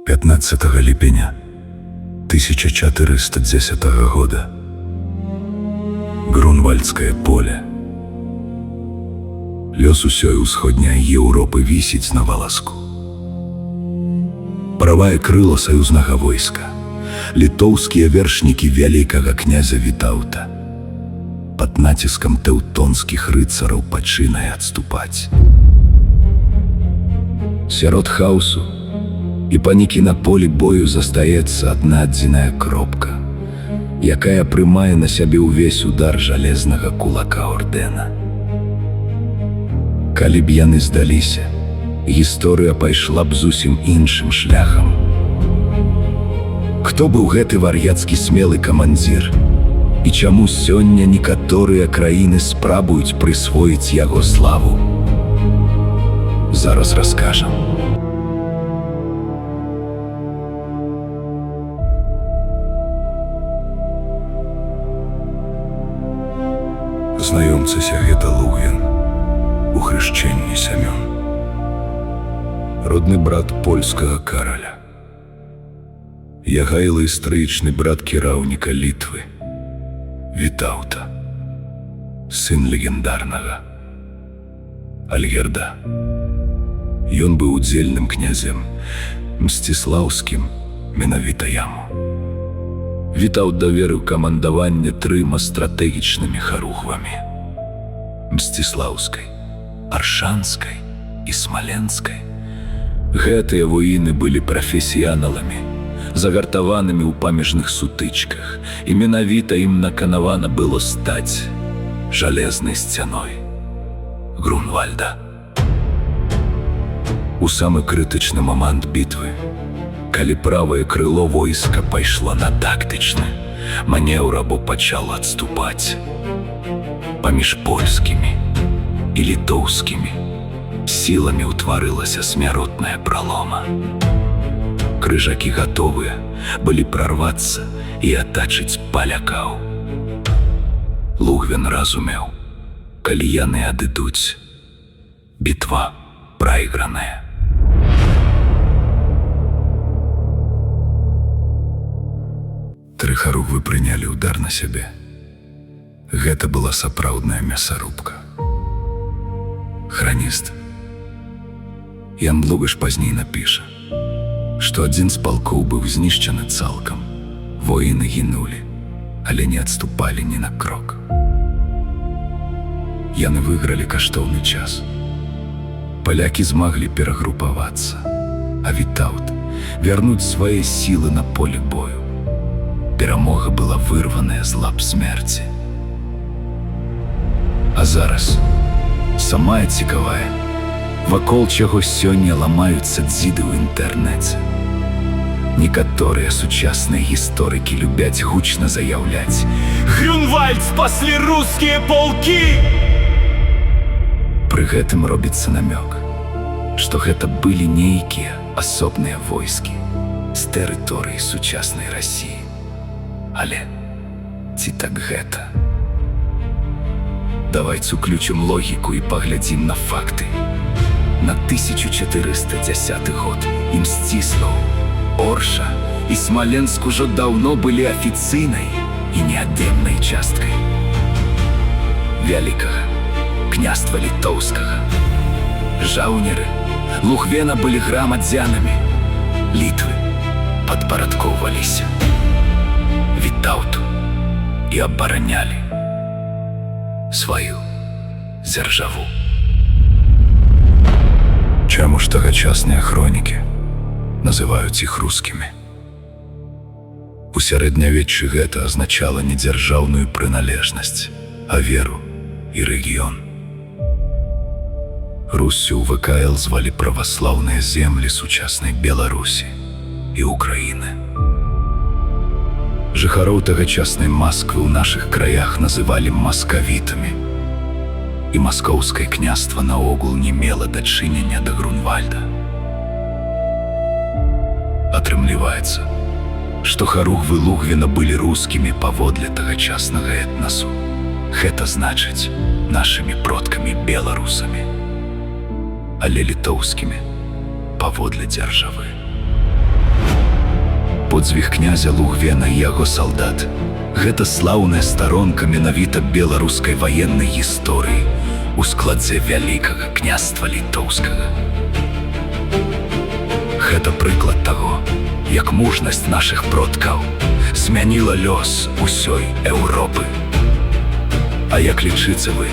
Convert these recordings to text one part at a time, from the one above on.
15 ліпеня 1410 года. Грунвальдскае поле. Лёс усёй усходняй Еўропы вісіць на валаску. Правае крыло саюзнага войска, літоўскія вершнікі вялікага князя Вітаўта пад націскам тэўтонскіх рыцараў пачынае адступаць. Сярод хаосу і панікі на полі бою застаецца адна адзіная кропка, якая прымае на сябе ўвесь удар жалезнага кулака ордэна. Калі б яны здаліся, гісторыя пайшла б зусім іншым шляхам. Хто быў гэты вар'яцкі смелы камандзір? І чаму сёння некаторыя краіны спрабуюць прысвоіць яго славу? Зараз раскажам. Знаёмцеся, гэта Лугвін, у хрышчэнні Сямён, родны брат польскага караля. Ягайлы стрыечны брат кіраўніка Літвы Вітаўта, сын легендарнага Альгерда. Ён быў удзельным князем Мсціслаўскім менавіта яму. Вітаўт даверыў камандаванне 3 стратэгічнымі харугвамі: Мсціслаўскай, Аршанскай і Смаленскай. Гэтыя воіны былі прафесіяналамі, загартаванымі ў памежных сутычках, і менавіта ім наканавана было стаць жалезнай сцяной Грунвальда. У самы крытычны момант бітвы, калі правае крыло войска пайшло на тактычны манеўр або пачало адступаць, паміж польскімі і літоўскімі сіламі ўтварылася смяротная пралома. Крыжакі гатовыя былі прарвацца і атачыць палякаў. Лугвін разумеў, калі яны адыдуць, бітва прайграная. Тры харугвы прынялі ўдар на сябе. Гэта была сапраўдная мясарубка. Храніст Ян Лугаш пазней напіша, што адзін з палкоў быў знішчаны цалкам. Воіны гінулі, але не адступалі ні на крок. Яны выйгралі каштоўны час. Палякі змаглі перагрупавацца, а Вітаўт вярнуць свае сілы на поле бою. Перамога была вырваная з лап смерці. А зараз самае цікавае, вакол чаго сёння ламаюцца дзіды ў інтэрнэце. Некаторыя сучасныя гісторыкі любяць гучна заяўляць: «Грунвальд спаслі рускія палкі!» Пры гэтым робіцца намёк, што гэта былі нейкія асобныя войскі з тэрыторыі сучаснай Расіі. Але ці так гэта? Давайце уключым логіку і паглядзім на факты. На 1410 год і Мсціслаў, Орша і Смаленск ужо даўно былі афіцыйнай і неад'емнай часткай вялікага княства літоўскага. Жаўнеры Лугвена былі грамадзянамі Літвы, падпарадкоўваліся Вітаўту і абаранялі сваю дзяржаву. Чаму ж тагачасныя хронікі называюць іх рускімі? У сярэднявеччы гэта азначала не дзяржаўную прыналежнасць, а веру і рэгіён. Руссю ў ВКЛ звалі праваслаўныя землі сучаснай Беларусі і Украіны. Жыхароў тагачаснай Масквы ў нашых краях называлі маскавітамі, і маскоўскае княства наогул не мела дачынення да Грунвальда. Атрымліваецца, што харугвы Лугвіна былі рускімі паводле тагачаснага этнасу. Гэта значыць, нашымі продкамі беларусамі, але літоўскімі паводле дзяржавы. подзвіг князя Лугвена і яго салдат. Гэта слаўная старонка менавіта беларускай ваеннай гісторыі у складзе вялікага княства літоўскага. Гэта прыклад таго, як мужнасць нашых продкаў змяніла лёс усёй Еўропы. А як лічыце вы,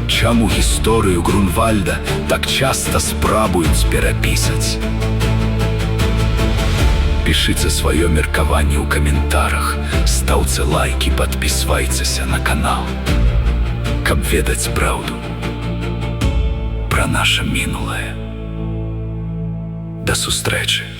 чаму гісторыю Грунвальда так часта спрабуюць перапісаць? Пішыце сваё меркаванне ў каментарах, стаўце лайки, падпісвайцеся на канал, каб ведаць праўду пра наша мінулае. До сустрэчы!